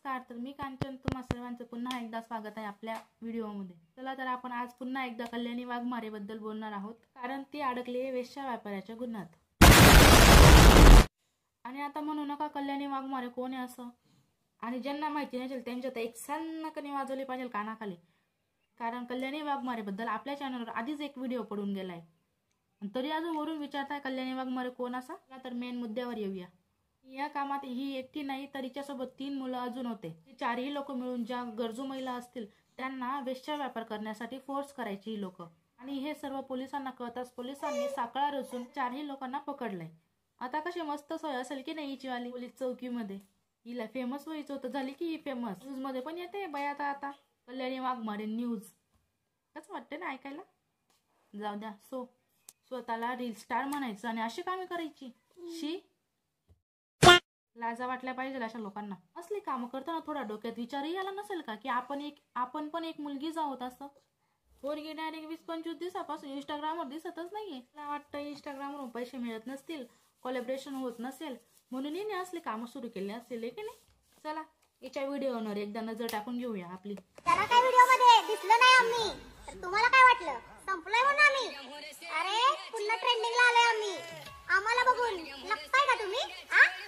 नमस्कार, तर मी कांचन, तुम्हा सर्वांचं पुन्हा एकदा स्वागत आहे आपल्या व्हिडिओमध्ये। चला तर आपण आज पुन्हा एकदा कल्याणी वाघमारे बद्दल बोलणार आहोत, कारण ती अडकली वेश्या व्यापाऱ्याच्या गुन्ह्यात। आणि आता म्हणू नका कल्याणी वाघमारे कोण आहे असं, आणि ज्यांना माहिती नसेल त्यांच्या तर एक सन्नकणी वाजवली पाहिजे कानाखाली, कारण कल्याणी वाघमारे बद्दल आपल्या चॅनलवर आधीच एक व्हिडिओ पडून गेलाय, तरी अजून वरून विचारताय कल्याणी वाघमारे कोण असा। तर मेन मुद्द्यावर येऊया। या कामात ही एकटी नाही तर हिच्यासोबत 3 मुलं अजून होते। चारही लोक मिळून ज्या गरजू महिला असतील त्यांना वेश्या व्यापार करण्यासाठी फोर्स करायची ही लोक, आणि हे सर्व पोलिसांना कळताच पोलिसांनी साखळा रचून चारही लोकांना पकडलंय। आता कशी मस्त सोय असेल की नाही हिची वाली पोलीस चौकीमध्ये। हिला फेमस व्हायचं होतं, झाली की ही फेमस, न्यूज मध्ये पण येते बाई आता कल्याणी वाघमारे न्यूज। कसं वाटते ना ऐकायला। जाऊ द्या, स्वतःला रील स्टार म्हणायचं आणि अशी कामे करायची। शी लाजा वाटल्या पाहिजे अशा लोकांना। असली कामं करताना थोडा डोक्यात विचारही आला नसेल का की आपण पण एक मुलगीच आहोत असं। पोरगी डायरेक्ट 20-25 दिवसापासून इंस्टाग्रामवर दिसतच नाहीये। मला वाटतं इंस्टाग्रामवरून पैसे मिळत नसतील, कोलॅबरेशन होत नसेल, म्हणून हिने असली कामं सुरू केली असतील की नाही। चला याच्या व्हिडिओवर एकदा नजर टाकून घेऊया आपली। त्याला काय व्हिडिओ मध्ये दिसलं नाही आम्ही, तर तुम्हाला काय वाटलं संपलोय म्हणून आम्ही? अरे पुन्हा ट्रेंडिंगला आलोय आम्ही। आम्हाला बघून लपताय का तुम्ही?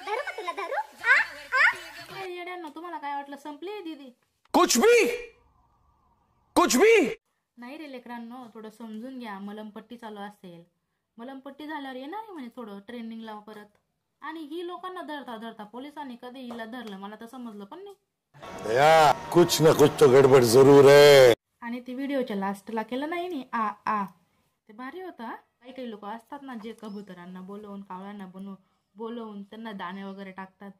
धरू का तुला धरू? येड्यांनो, तुम्हाला काय वाटलं संपली दीदी? कुछ भी नाही रे लेकरांनो, थोडं समजून घ्या। मलमपट्टी चालू असेल, मलमपट्टी झाल्यावर येणार आहे म्हणे थोडं ट्रेंडिंगला परत। आणि ही लोकांना धरता पोलिसांनी कधी हिला धरलं मला तर समजलं पण नाही। दया, कुछ ना कुछ तो गडबड जरूर है। आणि ती व्हिडिओच्या लास्टला केलं नाही नी आ ते भारी होता। काही लोक असतात ना जे कबुतरांना बोलवून, कावळ्यांना बोलवून त्यांना दाणे वगैरे टाकतात,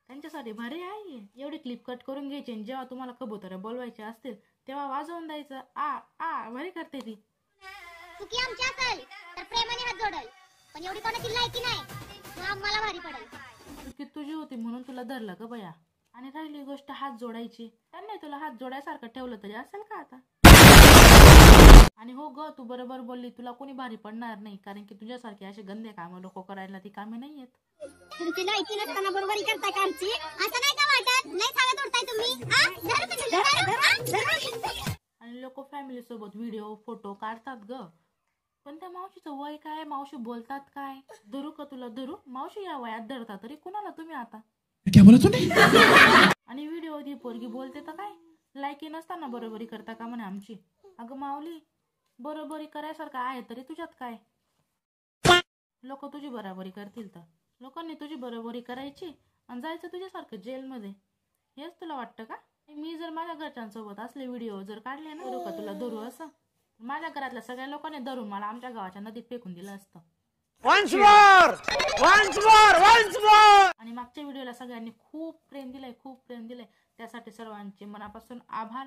त्यांच्यासाठी भारी आहे। एवढी क्लिप कट करून घ्यायची, जेव्हा तुम्हाला कबूतर बोलवायचे असतील तेव्हा वाजवून द्यायचं आ भारी करते ती। चुकी आमची असेल तर प्रेमाने हात जोडल, पण एवढी कोणाची लायकी नाही, मग आम्हाला भारी पडेल। चुकी तुझी होती म्हणून तुला धरलं ग बया। आणि राहिली गोष्ट हात जोडायची, त्यांनी तुला हात जोडायसारखं ठेवलं तरी असेल का आता। आणि हो ग, तू बरोबर बोलली, तुला कोणी भारी पडणार नाही, कारण की तुझ्यासारखे असे गंदे कामं लोक करायला ती कामे नाहीयेत। तुमची लायकी नसताना बरोबरी करताय का आमची? असं नाही का वाटत? नाही सांगत उडताय तुम्ही? आणि लोक फॅमिली सोबत व्हिडिओ फोटो काढतात ग, पण त्या मावशीचं वय काय, मावशी बोलतात काय? धरू का तुला धरू? मावशी या वयात धरता तरी कुणाला तुम्ही आता? क्या बोला तूने? आणि व्हिडिओ दी पोरगी बोलते तर काय, लायकी नसताना बरोबरी करता का म्हणे आमची? अगं माऊली, बरोबरी करायसारखं आहे तरी तुझ्यात काय? लोक तुझी बरोबरी करतील तर लोकांनी तुझी बरोबरी करायची आणि जायचं तुझ्यासारखं जेलमध्ये, हेच तुला वाटतं का? मी जर माझ्या घरच्यांसोबत असले व्हिडिओ जर काढले ना, धरू का तुला धरू असं, माझ्या घरातल्या सगळ्या लोकांनी धरून मला आमच्या गावाच्या नदीत फेकून दिलं असतं। Once more. आणि मागच्या व्हिडिओला सगळ्यांनी खूप प्रेम दिलंय, त्यासाठी सर्वांचे मनापासून आभार।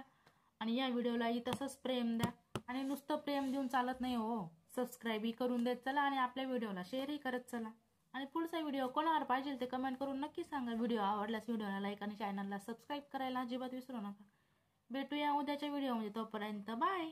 आणि या व्हिडिओलाही तसंच प्रेम द्या, आणि नुसतं प्रेम देऊन चालत नाही हो, सबस्क्राईबही करून देत चला आणि आपल्या व्हिडिओला शेअरही करत चला। आणि पुढचा व्हिडिओ कोणावर पाहिजे ते कमेंट करून नक्की सांगा। व्हिडिओ आवडल्यास व्हिडिओला लाईक आणि चॅनलला सबस्क्राईब करायला अजिबात विसरू नका। भेटूया उद्याच्या व्हिडिओमध्ये, तोपर्यंत बाय।